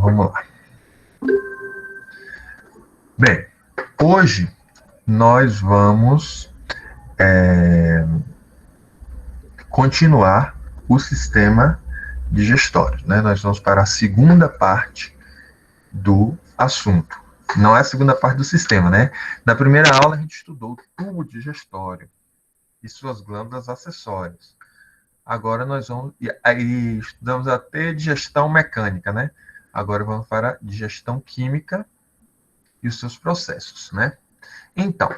vamos lá. Bem, hoje nós vamos continuar o sistema digestório, né? Nós vamos para a segunda parte do assunto. Não é a segunda parte do sistema, né? Na primeira aula a gente estudou o tubo digestório e suas glândulas acessórias. Agora nós vamos aí estudamos até digestão mecânica, né? Agora vamos para a digestão química e os seus processos, né? Então,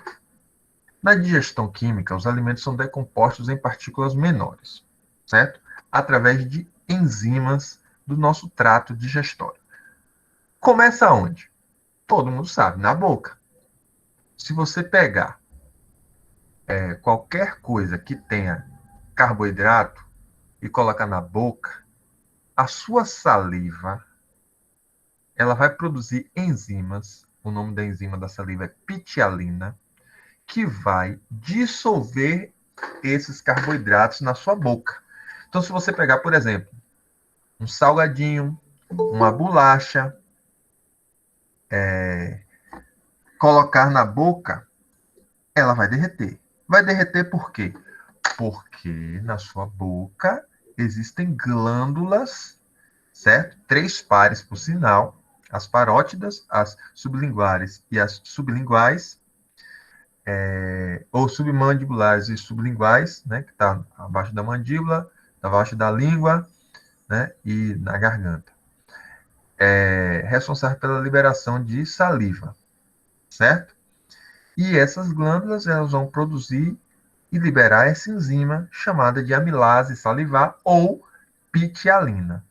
na digestão química, os alimentos são decompostos em partículas menores, certo? Através de enzimas do nosso trato digestório. Começa onde? Todo mundo sabe, na boca. Se você pegar qualquer coisa que tenha carboidrato e colocar na boca, a sua saliva ela vai produzir enzimas. O nome da enzima da saliva é pitialina, que vai dissolver esses carboidratos na sua boca. Então, se você pegar, por exemplo, um salgadinho, uma bolacha, colocar na boca, ela vai derreter. Vai derreter por quê? Porque na sua boca existem glândulas, certo? 3 pares, por sinal, as parótidas, as sublinguares e as sublinguais, ou submandibulares e sublinguais, né, que está abaixo da mandíbula, abaixo da língua, né, e na garganta. Responsável pela liberação de saliva, certo? E essas glândulas elas vão produzir e liberar essa enzima chamada de amilase salivar ou pitialina.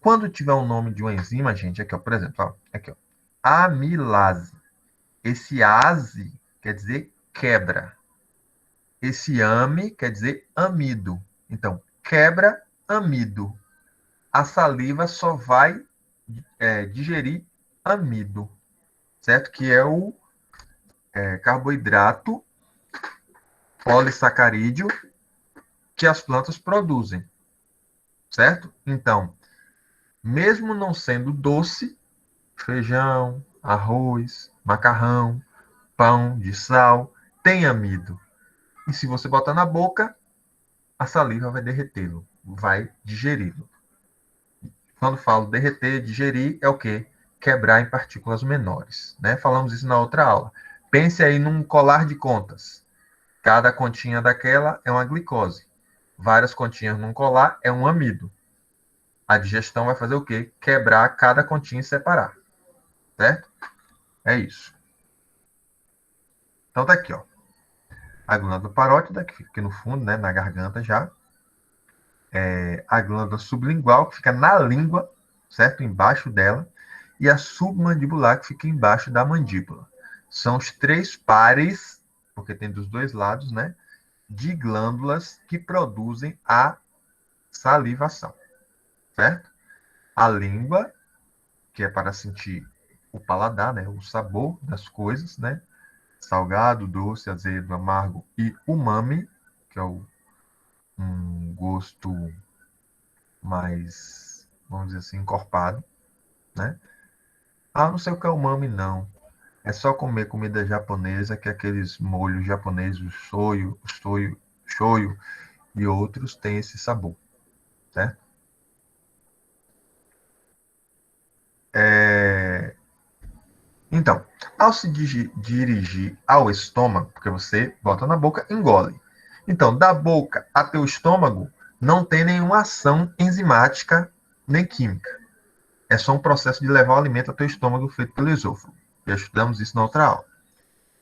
Quando tiver o nome de uma enzima, gente, aqui, ó, por exemplo, ó, aqui, ó, amilase. Esse ase quer dizer quebra. Esse ame quer dizer amido. Então, quebra amido. A saliva só vai digerir amido, certo? Que é o carboidrato polissacarídeo que as plantas produzem, certo? Então, mesmo não sendo doce, feijão, arroz, macarrão, pão de sal, tem amido. E se você botar na boca, a saliva vai derretê-lo, vai digeri-lo. Quando falo derreter, digerir, é o quê? Quebrar em partículas menores, né? Falamos isso na outra aula. Pense aí num colar de contas. Cada continha daquela é uma glicose. Várias continhas num colar é um amido. A digestão vai fazer o quê? Quebrar cada continha e separar. Certo? É isso. Então tá aqui, ó. A glândula parótida, que fica aqui no fundo, né, na garganta já. A glândula sublingual, que fica na língua, certo? Embaixo dela. E a submandibular, que fica embaixo da mandíbula. São os 3 pares, porque tem dos 2 lados, né? De glândulas que produzem a salivação, certo? A língua, que é para sentir o paladar, né? O sabor das coisas, né? Salgado, doce, azedo, amargo e umami, que é um gosto mais, vamos dizer assim, encorpado, né? Ah, não sei o que é umami, não. É só comer comida japonesa, que é aqueles molhos japoneses, shoyu e outros têm esse sabor, certo? Então, ao se dirigir ao estômago, porque você bota na boca, engole. Então, da boca até o estômago, não tem nenhuma ação enzimática nem química. É só um processo de levar o alimento até o estômago feito pelo esôfago. Já estudamos isso na outra aula.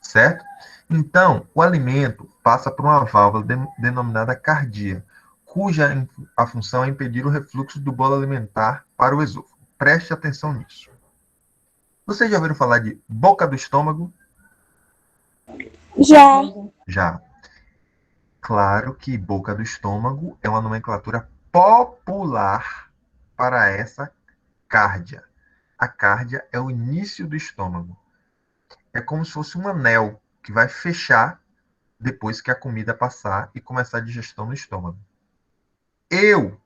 Certo? Então, o alimento passa por uma válvula denominada cardia, cuja a função é impedir o refluxo do bolo alimentar para o esôfago. Preste atenção nisso. Vocês já ouviram falar de boca do estômago? Já. Já. Claro que boca do estômago é uma nomenclatura popular para essa cárdia. A cárdia é o início do estômago. É como se fosse um anel que vai fechar depois que a comida passar e começar a digestão no estômago. Eu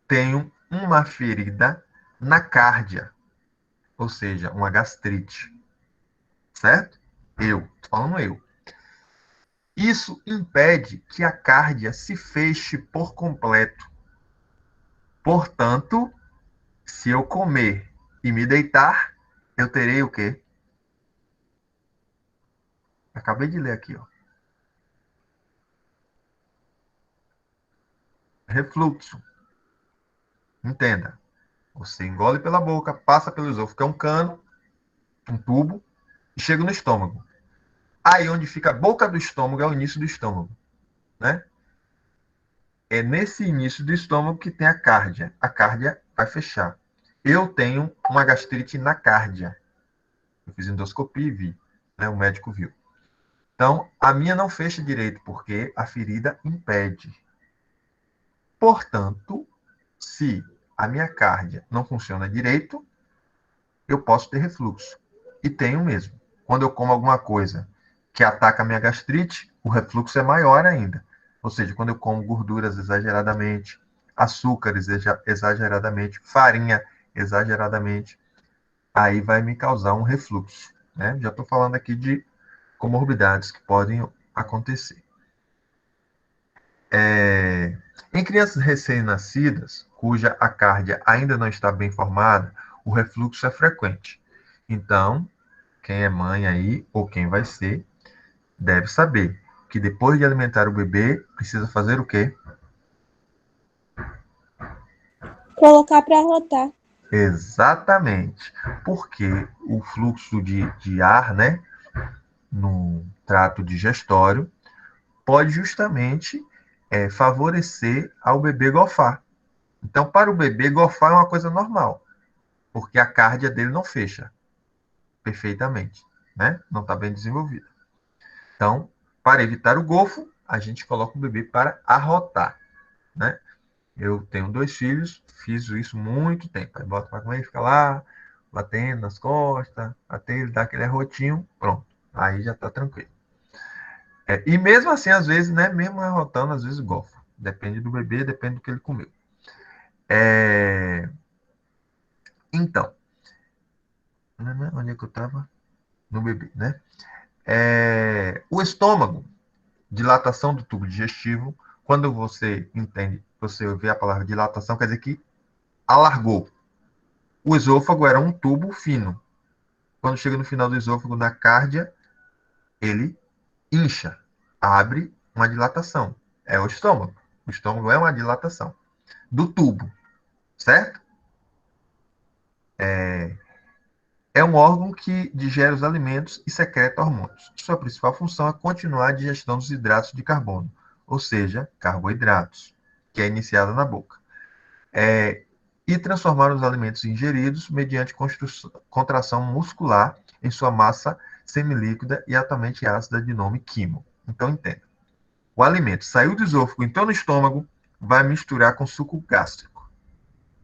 tenho uma ferida na cárdia, ou seja, uma gastrite, certo? Tô falando eu. Isso impede que a cárdia se feche por completo. Portanto, se eu comer e me deitar, eu terei o quê? Acabei de ler aqui, ó. Refluxo. Entenda. Você engole pela boca, passa pelo esôfago, que é um cano, um tubo, e chega no estômago. Aí onde fica a boca do estômago é o início do estômago, né? É nesse início do estômago que tem a cárdia. A cárdia vai fechar. Eu tenho uma gastrite na cárdia. Eu fiz endoscopia e vi, né? O médico viu. Então, a minha não fecha direito, porque a ferida impede. Portanto, se a minha cárdia não funciona direito, eu posso ter refluxo. E tenho mesmo. Quando eu como alguma coisa que ataca a minha gastrite, o refluxo é maior ainda. Ou seja, quando eu como gorduras exageradamente, açúcares exageradamente, farinha exageradamente, aí vai me causar um refluxo. Né? Já estou falando aqui de comorbidades que podem acontecer. Em crianças recém-nascidas, cuja a cárdia ainda não está bem formada, o refluxo é frequente. Então, quem é mãe aí, ou quem vai ser, deve saber que depois de alimentar o bebê, precisa fazer o quê? Colocar para rotar. Exatamente. Porque o fluxo de ar, né, no trato digestório, pode justamente favorecer ao bebê gofar. Então, para o bebê, gofar é uma coisa normal, porque a cárdia dele não fecha perfeitamente, né? Não está bem desenvolvida. Então, para evitar o gofo, a gente coloca o bebê para arrotar, né? Eu tenho 2 filhos, fiz isso muito tempo. Aí bota para comer e fica lá, batendo nas costas, até ele dar aquele arrotinho, pronto. Aí já está tranquilo. E mesmo assim, às vezes, né? Mesmo arrotando, às vezes gofa. Depende do bebê, depende do que ele comeu. É... Então, onde é que eu estava? No bebê, né? O estômago, dilatação do tubo digestivo. Quando você entende, você vê a palavra dilatação, quer dizer que alargou. O esôfago era um tubo fino. Quando chega no final do esôfago, na cárdia, ele incha, abre uma dilatação. É o estômago. O estômago é uma dilatação do tubo, certo? É um órgão que digere os alimentos e secreta hormônios. Sua principal função é continuar a digestão dos hidratos de carbono, ou seja, carboidratos, que é iniciada na boca. E transformar os alimentos ingeridos mediante contração muscular em sua massa semilíquida e altamente ácida de nome quimo. Então, entenda. O alimento saiu do esôfago, entrou no estômago, vai misturar com suco gástrico.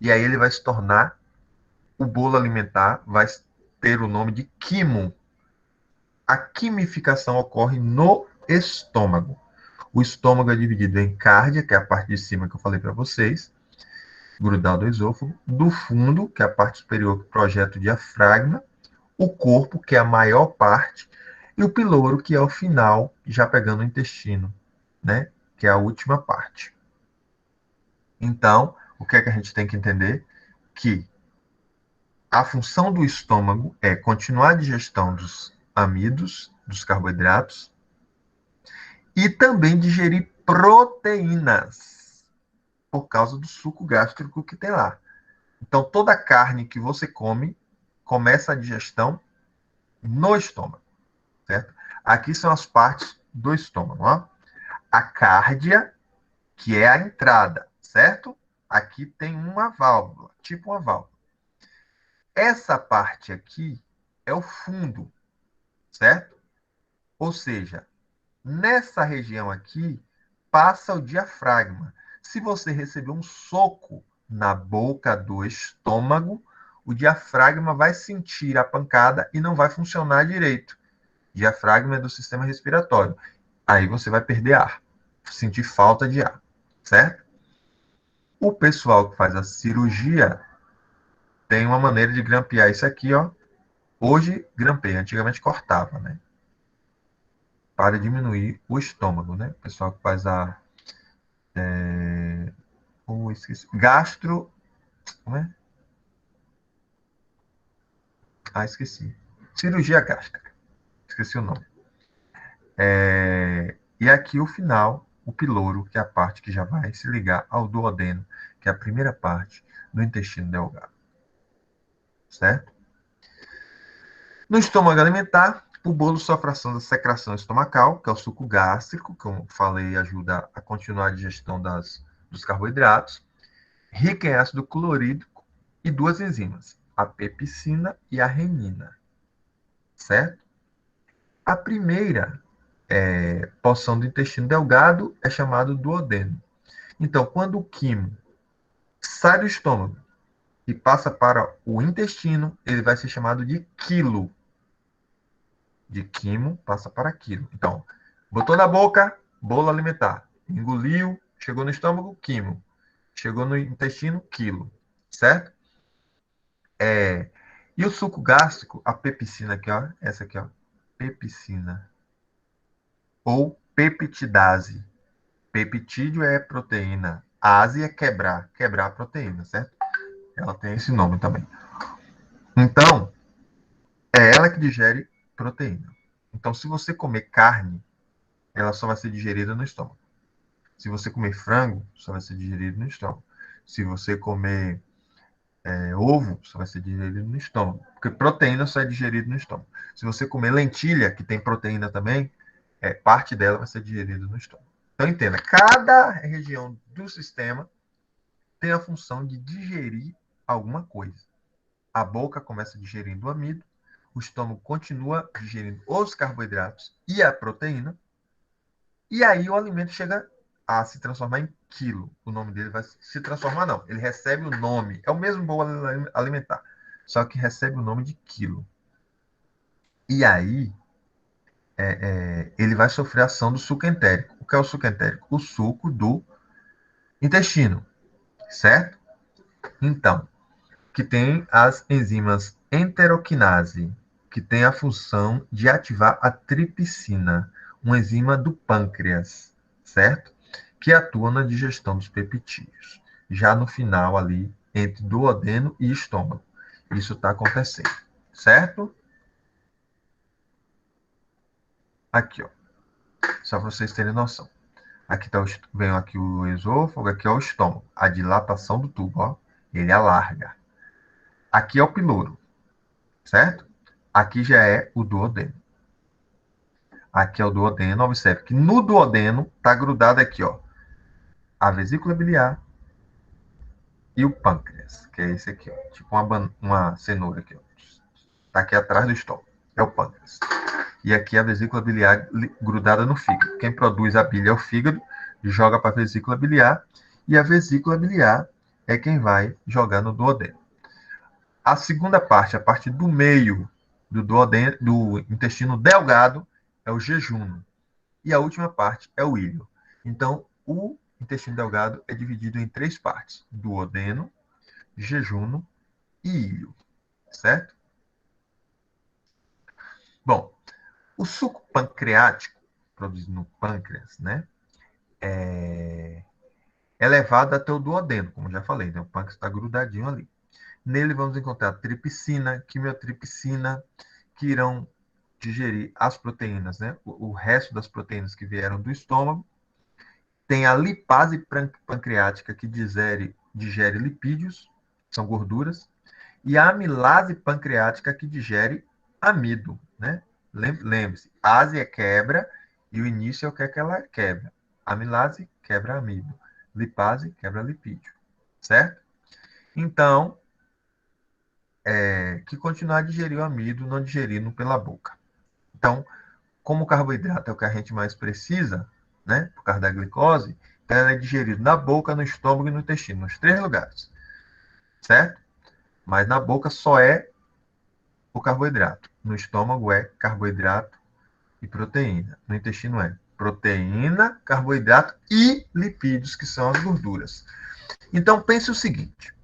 E aí ele vai se tornar, o bolo alimentar vai ter o nome de quimo. A quimificação ocorre no estômago. O estômago é dividido em cárdia, que é a parte de cima que eu falei para vocês, grudado ao esôfago, do fundo, que é a parte superior que projeta o diafragma, o corpo, que é a maior parte, e o piloro, que é o final, já pegando o intestino, né? Que é a última parte. Então, o que é que a gente tem que entender? Que a função do estômago é continuar a digestão dos amidos, dos carboidratos, e também digerir proteínas, por causa do suco gástrico que tem lá. Então, toda carne que você come, começa a digestão no estômago, certo? Aqui são as partes do estômago, ó. A cárdia, que é a entrada, certo? Aqui tem uma válvula, tipo uma válvula. Essa parte aqui é o fundo, certo? Ou seja, nessa região aqui passa o diafragma. Se você receber um soco na boca do estômago, o diafragma vai sentir a pancada e não vai funcionar direito. O diafragma é do sistema respiratório. Aí você vai perder ar, sentir falta de ar, certo? O pessoal que faz a cirurgia tem uma maneira de grampear isso aqui, ó. Hoje, grampeia. Antigamente cortava, né? Para diminuir o estômago, né? O pessoal que faz a... esqueci. Gastro... Como é? Esqueci. Cirurgia gástrica. Esqueci o nome. E aqui o final, o piloro, que é a parte que já vai se ligar ao duodeno, que é a primeira parte do intestino delgado. Certo? No estômago alimentar, o bolo sofre ação da secreção estomacal, que é o suco gástrico, que eu falei, ajuda a continuar a digestão dos carboidratos, rica em ácido clorídrico e duas enzimas, a pepsina e a renina. Certo? A primeira porção do intestino delgado é chamado duodeno. Então, quando o quimo sai do estômago e passa para o intestino, ele vai ser chamado de quilo. De quimo passa para quilo. Então, botou na boca, bolo alimentar. Engoliu, chegou no estômago, quimo. Chegou no intestino, quilo. Certo? E o suco gástrico, a pepsina aqui, ó. Essa aqui, ó. Pepsina. Ou peptidase. Peptídeo é proteína. Ase é quebrar. Quebrar a proteína, certo? Ela tem esse nome também. Então, é ela que digere proteína. Então, se você comer carne, ela só vai ser digerida no estômago. Se você comer frango, só vai ser digerido no estômago. Se você comer ovo, só vai ser digerido no estômago. Porque proteína só é digerida no estômago. Se você comer lentilha, que tem proteína também, parte dela vai ser digerida no estômago. Então, entenda, cada região do sistema tem a função de digerir alguma coisa. A boca começa digerindo o amido, o estômago continua digerindo os carboidratos e a proteína, e aí o alimento chega a se transformar em quilo. O nome dele vai se transformar, não. Ele recebe o nome. É o mesmo bolo alimentar, só que recebe o nome de quilo. E aí, ele vai sofrer a ação do suco entérico. O que é o suco entérico? O suco do intestino, certo? Então, que tem as enzimas enteroquinase, que tem a função de ativar a tripsina, uma enzima do pâncreas, certo? Que atua na digestão dos peptídeos. Já no final ali, entre duodeno e estômago. Isso está acontecendo, certo? Aqui, ó. Só para vocês terem noção. Aqui tá vem aqui o esôfago, aqui é o estômago. A dilatação do tubo, ó. Ele alarga. Aqui é o piloro, certo? Aqui já é o duodeno. Aqui é o duodeno. Observe que no duodeno está grudado aqui, ó, a vesícula biliar e o pâncreas, que é esse aqui, ó, tipo uma cenoura aqui, ó. Tá aqui atrás do estômago. É o pâncreas. E aqui a vesícula biliar grudada no fígado. Quem produz a bile é o fígado, joga para a vesícula biliar, e a vesícula biliar é quem vai jogar no duodeno. A segunda parte, a parte do meio do duodeno, do intestino delgado, é o jejuno. E a última parte é o ilho. Então, o intestino delgado é dividido em três partes: duodeno, jejuno e ilho. Certo? Bom, o suco pancreático, produzido no pâncreas, né? É levado até o duodeno, como já falei, né? O pâncreas está grudadinho ali. Nele vamos encontrar tripsina, quimiotripsina, que irão digerir as proteínas, né? O resto das proteínas que vieram do estômago. Tem a lipase pancreática, que digere lipídios, são gorduras, e a amilase pancreática, que digere amido, né? Lembre-se, ase é quebra e o início é o que é que ela quebra. Amilase quebra amido, lipase quebra lipídio, certo? Então, que continuar a digerir o amido, não digerindo pela boca. Então, como o carboidrato é o que a gente mais precisa, né, por causa da glicose, ela é digerida na boca, no estômago e no intestino, nos três lugares, certo? Mas na boca só é o carboidrato. No estômago é carboidrato e proteína. No intestino é proteína, carboidrato e lipídios, que são as gorduras. Então, pense o seguinte.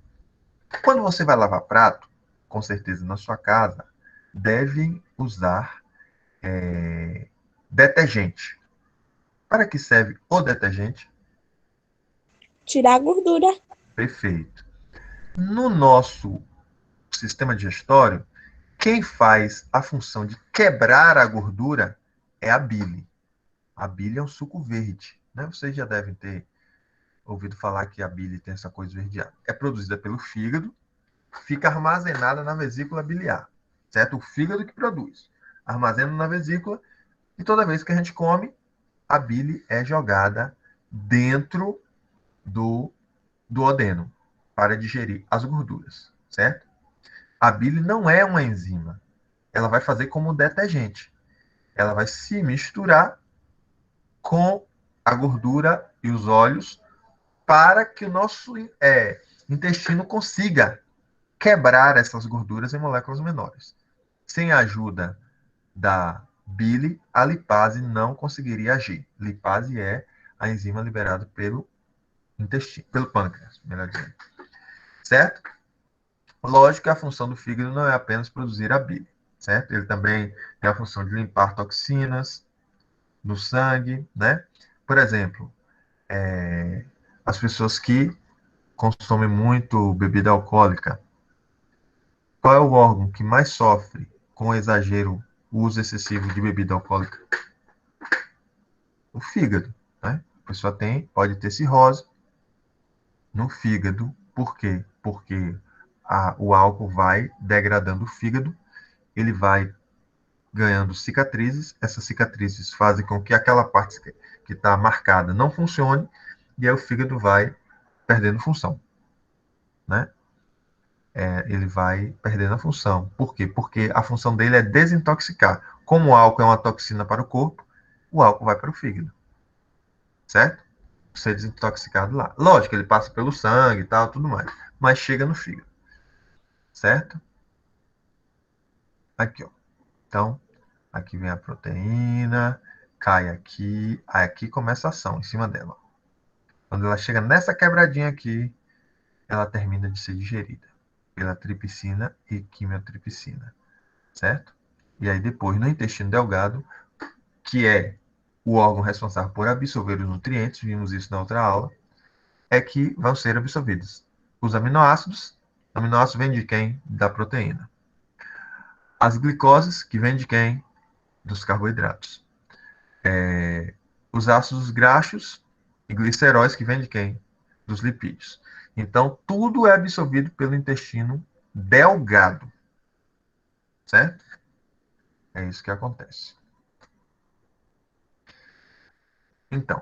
Quando você vai lavar prato, com certeza na sua casa, deve usar detergente. Para que serve o detergente? Tirar a gordura. Perfeito. No nosso sistema digestório, quem faz a função de quebrar a gordura é a bile. A bile é um suco verde, né? Vocês já devem ter ouvido falar que a bile tem essa coisa esverdeada. É produzida pelo fígado, fica armazenada na vesícula biliar, certo? O fígado que produz. Armazena na vesícula e toda vez que a gente come, a bile é jogada dentro do duodeno para digerir as gorduras, certo? A bile não é uma enzima. Ela vai fazer como detergente. Ela vai se misturar com a gordura e os óleos para que o nosso intestino consiga quebrar essas gorduras em moléculas menores. Sem a ajuda da bile, a lipase não conseguiria agir. Lipase é a enzima liberada pelo intestino, pelo pâncreas, melhor dizendo. Certo? Lógico que a função do fígado não é apenas produzir a bile, certo? Ele também tem a função de limpar toxinas no sangue, né? Por exemplo, as pessoas que consomem muito bebida alcoólica, qual é o órgão que mais sofre com o exagero, o uso excessivo de bebida alcoólica? O fígado, né? A pessoa pode ter cirrose no fígado. Por quê? Porque o álcool vai degradando o fígado, ele vai ganhando cicatrizes, essas cicatrizes fazem com que aquela parte que está marcada não funcione, e aí o fígado vai perdendo função, né? Ele vai perdendo a função. Por quê? Porque a função dele é desintoxicar. Como o álcool é uma toxina para o corpo, o álcool vai para o fígado, certo? Ser desintoxicado lá. Lógico, ele passa pelo sangue e tal, tudo mais, mas chega no fígado, certo? Aqui, ó. Então, aqui vem a proteína, cai aqui, aí aqui começa a ação em cima dela. Quando ela chega nessa quebradinha aqui, ela termina de ser digerida pela tripsina e quimiotripsina, certo? E aí depois, no intestino delgado, que é o órgão responsável por absorver os nutrientes, vimos isso na outra aula, é que vão ser absorvidos os aminoácidos. Aminoácidos vêm de quem? Da proteína. As glicoses, que vêm de quem? Dos carboidratos. Os ácidos graxos e gliceróis, que vêm de quem? Dos lipídios. Então, tudo é absorvido pelo intestino delgado, certo? É isso que acontece. Então,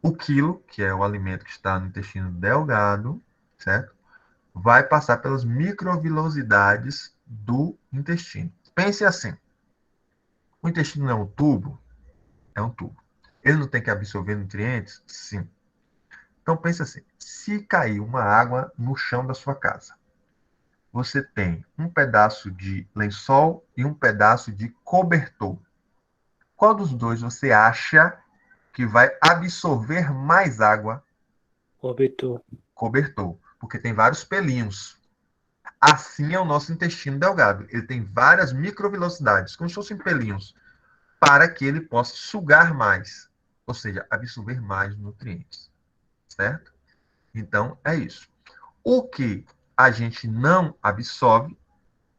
o quilo, que é o alimento que está no intestino delgado, certo? Vai passar pelas microvilosidades do intestino. Pense assim: o intestino não é um tubo? É um tubo. Ele não tem que absorver nutrientes? Sim. Então pense assim: se cair uma água no chão da sua casa, você tem um pedaço de lençol e um pedaço de cobertor. Qual dos dois você acha que vai absorver mais água? Cobertor. Cobertor, porque tem vários pelinhos. Assim é o nosso intestino delgado. Ele tem várias microvelocidades, como se fossem pelinhos, para que ele possa sugar mais, ou seja, absorver mais nutrientes, certo? Então, é isso. O que a gente não absorve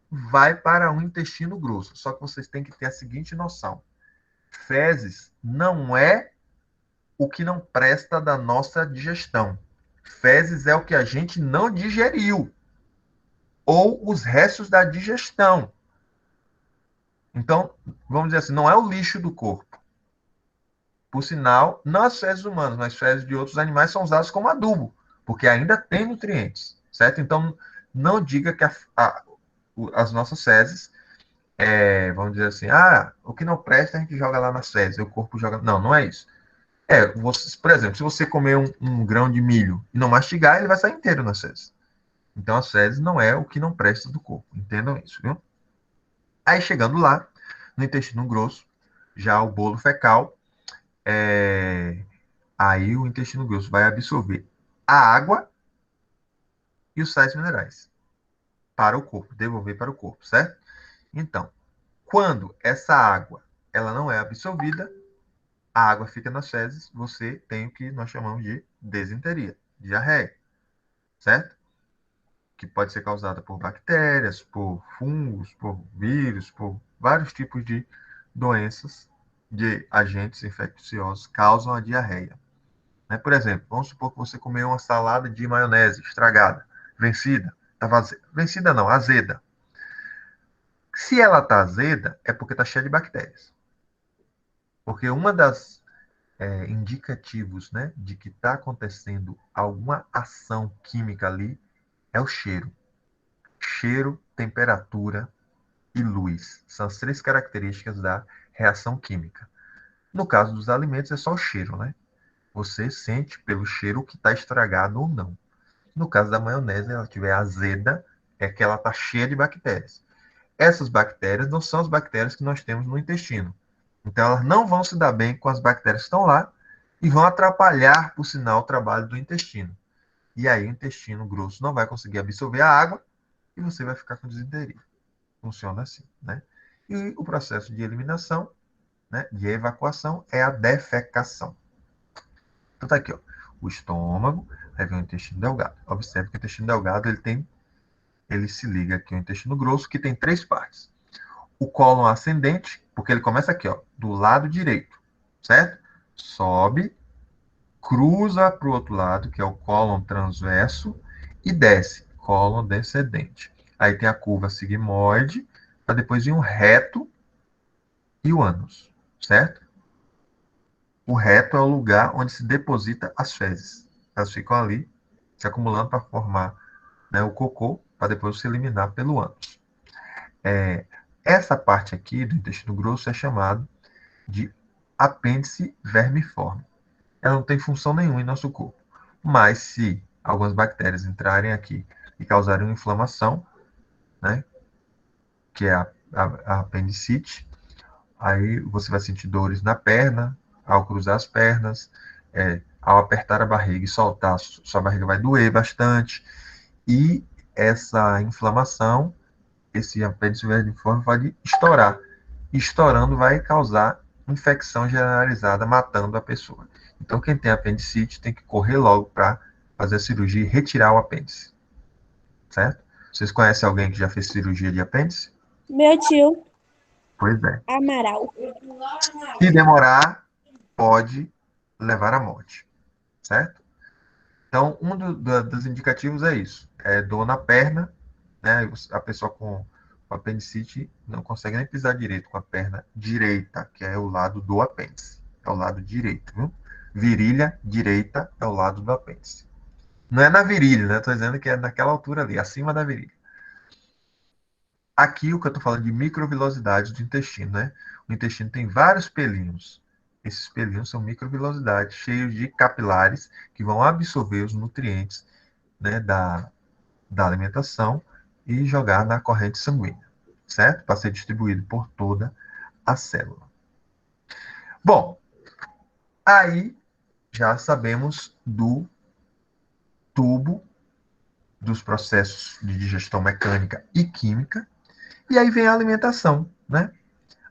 vai para o intestino grosso. Só que vocês têm que ter a seguinte noção: fezes não é o que não presta da nossa digestão. Fezes é o que a gente não digeriu, ou os restos da digestão. Então, vamos dizer assim, não é o lixo do corpo. Por sinal, não as fezes humanas, mas fezes de outros animais são usadas como adubo, porque ainda tem nutrientes, certo? Então, não diga que as nossas fezes, vamos dizer assim, o que não presta a gente joga lá nas fezes, o corpo joga. Não, não é isso. Por exemplo, se você comer um grão de milho e não mastigar, ele vai sair inteiro nas fezes. Então, as fezes não é o que não presta do corpo. Entendam isso, viu? Aí, chegando lá, no intestino grosso, já o bolo fecal, aí o intestino grosso vai absorver a água e os sais minerais. para o corpo, devolver para o corpo, certo? Então, quando essa água ela não é absorvida, a água fica nas fezes, você tem o que nós chamamos de desinteria, diarreia, certo? Que pode ser causada por bactérias, por fungos, por vírus, por vários tipos de doenças de agentes infecciosos causam a diarreia. Né? Por exemplo, vamos supor que você comeu uma salada de maionese estragada, vencida, vencida não, azeda. Se ela está azeda, é porque está cheia de bactérias. Porque uma das indicativos, né, de que está acontecendo alguma ação química ali é o cheiro. Cheiro, temperatura e luz. São as três características da reação química. No caso dos alimentos, é só o cheiro, né? Você sente pelo cheiro que está estragado ou não. No caso da maionese, ela estiver azeda, é que ela está cheia de bactérias. Essas bactérias não são as bactérias que nós temos no intestino. Então, elas não vão se dar bem com as bactérias que estão lá e vão atrapalhar, por sinal, o trabalho do intestino. E aí, o intestino grosso não vai conseguir absorver a água e você vai ficar com desinteria. Funciona assim, né? E o processo de eliminação, né, de evacuação, é a defecação. Então, tá aqui, ó, o estômago, aí vem o intestino delgado. Observe que o intestino delgado, ele se liga aqui ao intestino grosso, que tem três partes. O cólon ascendente, porque ele começa aqui, ó, do lado direito, certo? Sobe, cruza para o outro lado, que é o cólon transverso, e desce, cólon descendente. Aí tem a curva sigmoide, para depois vir um reto e o ânus, certo? O reto é o lugar onde se deposita as fezes. Elas ficam ali, se acumulando para formar, né, o cocô, para depois se eliminar pelo ânus. Essa parte aqui do intestino grosso é chamada de apêndice vermiforme. Ela não tem função nenhuma em nosso corpo. Mas se algumas bactérias entrarem aqui e causarem uma inflamação, né, que é a apendicite, aí você vai sentir dores na perna, ao cruzar as pernas, ao apertar a barriga e soltar, sua barriga vai doer bastante. E essa inflamação, esse apêndice vermiforme pode estourar. Estourando vai causar infecção generalizada, matando a pessoa. Então, quem tem apendicite tem que correr logo para fazer a cirurgia e retirar o apêndice. Certo? Vocês conhecem alguém que já fez cirurgia de apêndice? Meu tio, Pois é. Amaral. Se demorar, pode levar à morte. Certo? Então, dos indicativos é isso. É dor na perna, né? A pessoa com apendicite não consegue nem pisar direito com a perna direita, que é o lado do apêndice. É o lado direito, viu? Virilha direita é o lado do apêndice. Não é na virilha, né? Estou dizendo que é naquela altura ali, acima da virilha. Aqui o que eu estou falando de microvilosidade do intestino, né? O intestino tem vários pelinhos. Esses pelinhos são microvilosidades, cheios de capilares que vão absorver os nutrientes, né, da alimentação e jogar na corrente sanguínea, certo? Para ser distribuído por toda a célula. Bom, aí já sabemos do tubo, dos processos de digestão mecânica e química, e aí vem a alimentação, né?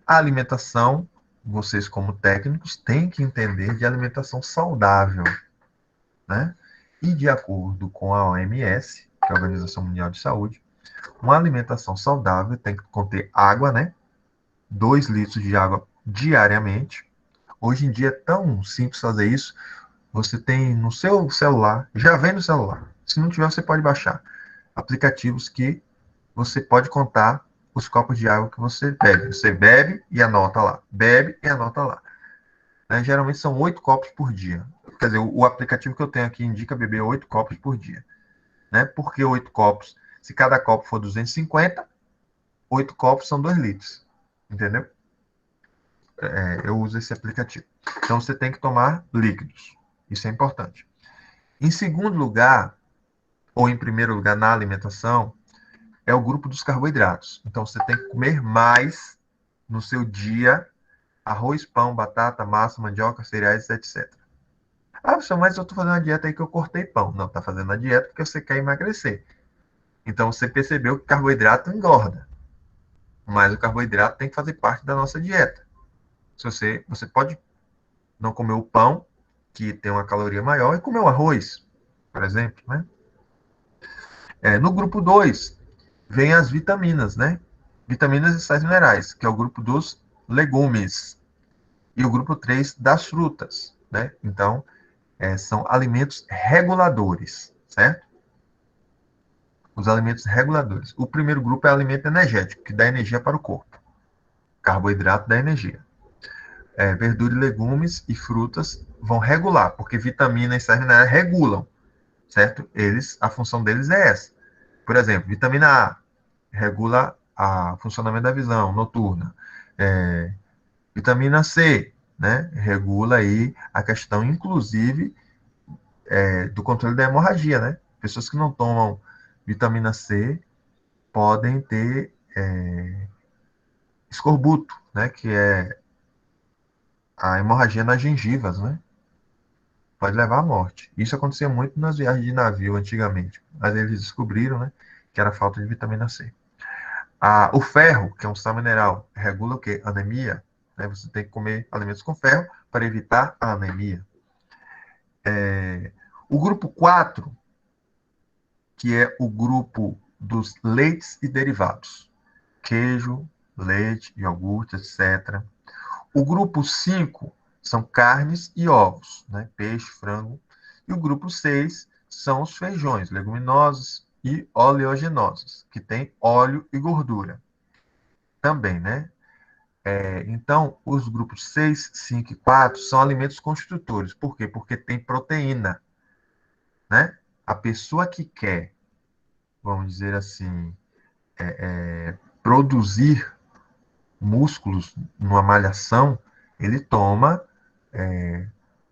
A alimentação, vocês como técnicos têm que entender de alimentação saudável, né? E de acordo com a OMS, que é a Organização Mundial de Saúde, uma alimentação saudável tem que conter água, né? 2 litros de água diariamente. Hoje em dia é tão simples fazer isso. Você tem no seu celular, já vem no celular. Se não tiver, você pode baixar aplicativos que você pode contar os copos de água que você bebe. Você bebe e anota lá. Bebe e anota lá. Né? Geralmente são 8 copos por dia. Quer dizer, o aplicativo que eu tenho aqui indica beber 8 copos por dia. Né? Por que 8 copos? Se cada copo for 250, 8 copos são 2 litros. Entendeu? Eu uso esse aplicativo. Então, você tem que tomar líquidos. Isso é importante. Em segundo lugar, ou em primeiro lugar na alimentação, é o grupo dos carboidratos. Então, você tem que comer mais no seu dia arroz, pão, batata, massa, mandioca, cereais, etc. Ah, professor, mas eu estou fazendo uma dieta aí que eu cortei pão. Não, está fazendo a dieta porque você quer emagrecer. Então, você percebeu que carboidrato engorda. Mas o carboidrato tem que fazer parte da nossa dieta. Se você pode não comer o pão, que tem uma caloria maior, e comer o arroz, por exemplo, né? No grupo 2 vem as vitaminas, né? Vitaminas e sais minerais, que é o grupo dos legumes. E o grupo 3 das frutas, né? Então, são alimentos reguladores, certo? Os alimentos reguladores. O primeiro grupo é alimento energético, que dá energia para o corpo. Carboidrato dá energia. Verdura e legumes e frutas vão regular, porque vitamina e sais minerais regulam, certo? A função deles é essa. Por exemplo, vitamina A regula o funcionamento da visão noturna. Vitamina C, né? Regula aí a questão, inclusive, do controle da hemorragia, né? Pessoas que não tomam vitamina C podem ter escorbuto, né? Que é a hemorragia nas gengivas, né? Pode levar à morte. Isso acontecia muito nas viagens de navio antigamente, mas eles descobriram, né? Que era falta de vitamina C. O ferro, que é um sal mineral, regula o quê? Anemia. Né? Você tem que comer alimentos com ferro para evitar a anemia. O grupo 4, que é o grupo dos leites e derivados. Queijo, leite, iogurte, etc. O grupo 5 são carnes e ovos, né? Peixe, frango. E o grupo 6 são os feijões, leguminosos e oleaginosos, que tem óleo e gordura também, né? Então, os grupos 6, 5 e 4 são alimentos construtores. Por quê? Porque tem proteína, né? A pessoa que quer, vamos dizer assim, produzir músculos numa malhação, ele toma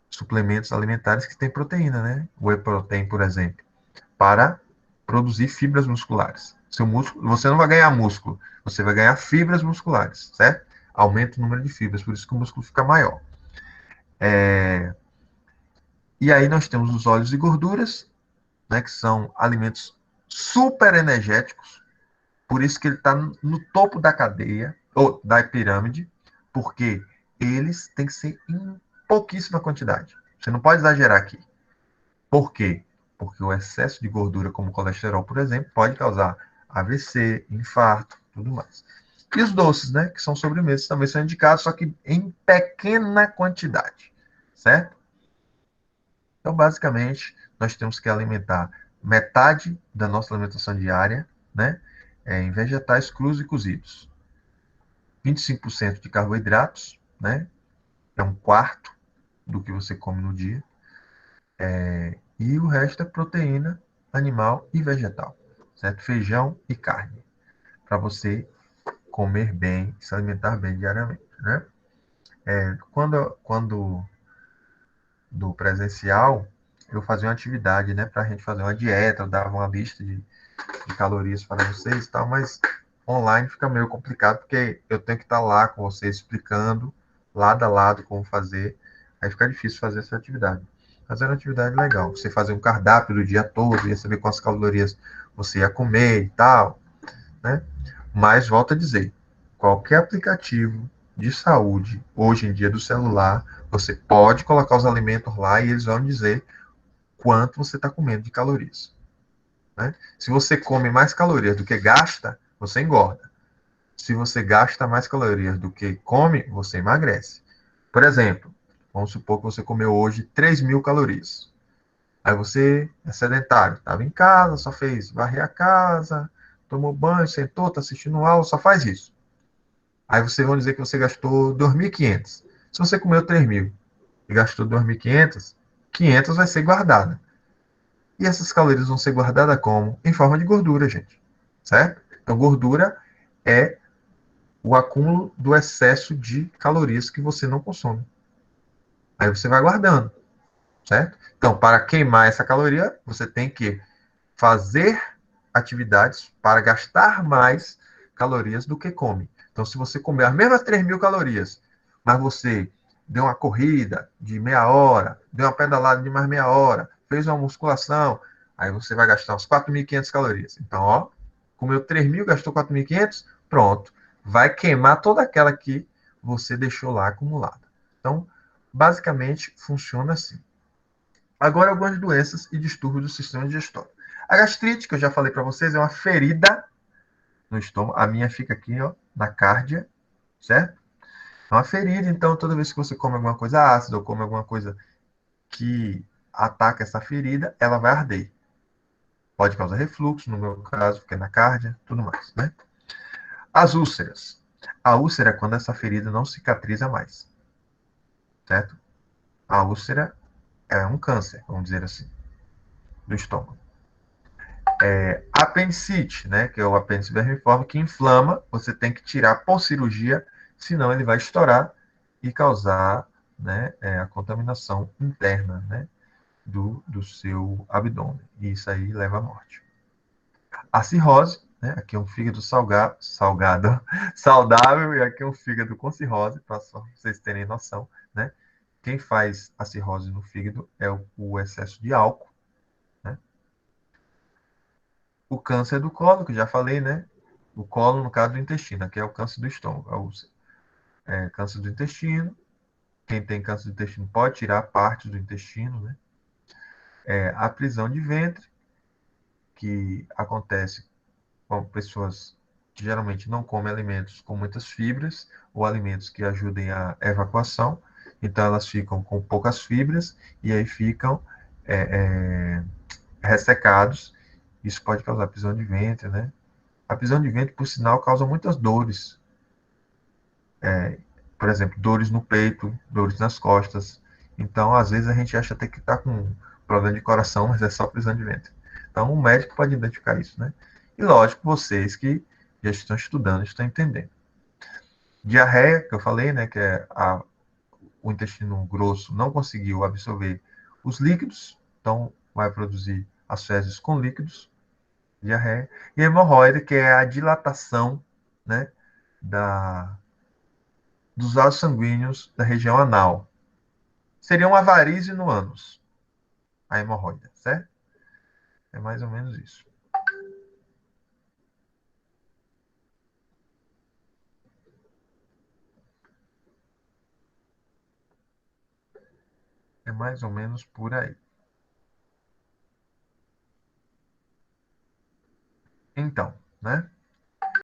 suplementos alimentares que têm proteína, né? Whey protein, por exemplo, para produzir fibras musculares. Seu músculo, você não vai ganhar músculo, você vai ganhar fibras musculares, certo? Aumenta o número de fibras, por isso que o músculo fica maior. E aí nós temos os óleos e gorduras, né, que são alimentos super energéticos, por isso que ele está no topo da cadeia, ou da pirâmide, porque eles têm que ser em pouquíssima quantidade. Você não pode exagerar aqui. Por quê? Porque o excesso de gordura, como colesterol, por exemplo, pode causar AVC, infarto, tudo mais. E os doces, né, que são sobremesas, também são indicados, só que em pequena quantidade, certo? Então, basicamente, nós temos que alimentar metade da nossa alimentação diária, né, em vegetais crus e cozidos. 25% de carboidratos, né, é um quarto do que você come no dia. E o resto é proteína animal e vegetal, certo? Feijão e carne, para você comer bem, se alimentar bem diariamente, né? Quando do presencial, eu fazia uma atividade, né, para a gente fazer uma dieta, eu dava uma lista de calorias para vocês e tal, mas online fica meio complicado, porque eu tenho que estar lá com vocês explicando, lado a lado, como fazer, aí fica difícil fazer essa atividade. Mas era uma atividade legal, você fazer um cardápio do dia todo, ia saber quantas calorias você ia comer e tal, né? Mas, volto a dizer, qualquer aplicativo de saúde, hoje em dia do celular, você pode colocar os alimentos lá e eles vão dizer quanto você está comendo de calorias. Né? Se você come mais calorias do que gasta, você engorda. Se você gasta mais calorias do que come, você emagrece. Por exemplo, vamos supor que você comeu hoje 3.000 calorias. Aí você é sedentário, estava em casa, só fez varrer a casa, tomou banho, sentou, está assistindo aula, só faz isso. Aí vocês vão dizer que você gastou 2.500. Se você comeu 3.000 e gastou 2.500, 500 vai ser guardada. E essas calorias vão ser guardadas como? Em forma de gordura, gente. Certo? Então, gordura é o acúmulo do excesso de calorias que você não consome. Aí você vai guardando, certo? Então, para queimar essa caloria, você tem que fazer atividades para gastar mais calorias do que come. Então, se você comer as mesmas 3.000 calorias, mas você deu uma corrida de meia hora, deu uma pedalada de mais meia hora, fez uma musculação, Aí você vai gastar uns 4.500 calorias. Então, ó, comeu 3.000, gastou 4.500, pronto. Vai queimar toda aquela que você deixou lá acumulada. Então, basicamente, funciona assim. Agora, algumas doenças e distúrbios do sistema digestório. A gastrite, que eu já falei para vocês, é uma ferida no estômago. A minha fica aqui, ó, na cárdia, certo? É uma ferida, então, toda vez que você come alguma coisa ácida ou come alguma coisa que ataca essa ferida, ela vai arder. Pode causar refluxo, no meu caso, porque é na cárdia, tudo mais, né? As úlceras. A úlcera é quando essa ferida não cicatriza mais, certo? A úlcera é um câncer, vamos dizer assim, do estômago. Apendicite, né, que é o apêndice vermiforme, que inflama, você tem que tirar por cirurgia, senão ele vai estourar e causar, né, a contaminação interna, né, do seu abdômen. E isso aí leva à morte. A cirrose, né, aqui é um fígado salgado, saudável, e aqui é um fígado com cirrose, para vocês terem noção, né? Quem faz a cirrose no fígado é o excesso de álcool, né? O câncer do colo, que eu já falei, né? O colo, no caso do intestino, aqui é o câncer do estômago, a úlcera. Câncer do intestino. Quem tem câncer do intestino pode tirar parte do intestino, né? A prisão de ventre, que acontece com pessoas que geralmente não comem alimentos com muitas fibras ou alimentos que ajudem a evacuação. Então, elas ficam com poucas fibras e aí ficam ressecados. Isso pode causar prisão de ventre, né? A prisão de ventre, por sinal, causa muitas dores. Por exemplo, dores no peito, dores nas costas. Então, às vezes, a gente acha até que está com problema de coração, mas é só prisão de ventre. Então, o médico pode identificar isso, né? E, lógico, vocês que já estão estudando, estão entendendo. Diarreia, que eu falei, né? Que é o intestino grosso não conseguiu absorver os líquidos, então vai produzir as fezes com líquidos, diarreia. E hemorroida, que é a dilatação, né? Dos vasos sanguíneos da região anal. Seria uma varize no ânus, a hemorroida, certo? É mais ou menos isso. É mais ou menos por aí. Então, né?